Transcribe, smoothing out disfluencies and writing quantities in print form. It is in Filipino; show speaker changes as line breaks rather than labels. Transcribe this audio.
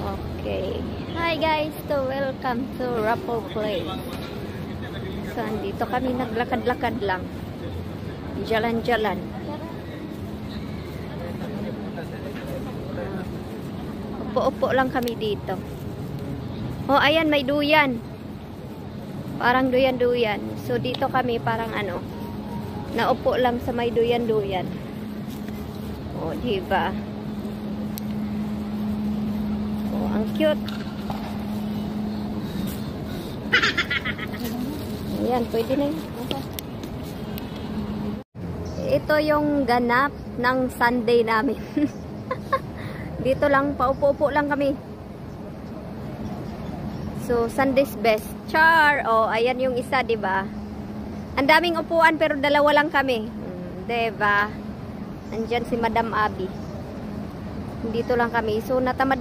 Okay. Hi guys, so welcome to Raffle Place. So, andito kami naglakad-lakad lang. Jalan-jalan. Upo-upo lang kami dito. Oh, ayan, may duyan. Parang duyan-duyan. So, dito kami parang ano, naupo lang sa may duyan-duyan. Oh, diba? Oh, ang cute. Ayan, pwede na yun. Ito yung ganap ng Sunday namin. Dito lang, paupo-upo lang kami. So, Sunday's best. Char! Oh, ayan yung isa, diba? Ang daming upuan pero dalawa lang kami. Diba? Andyan si Madam Abby. Dito lang kami. So, natamad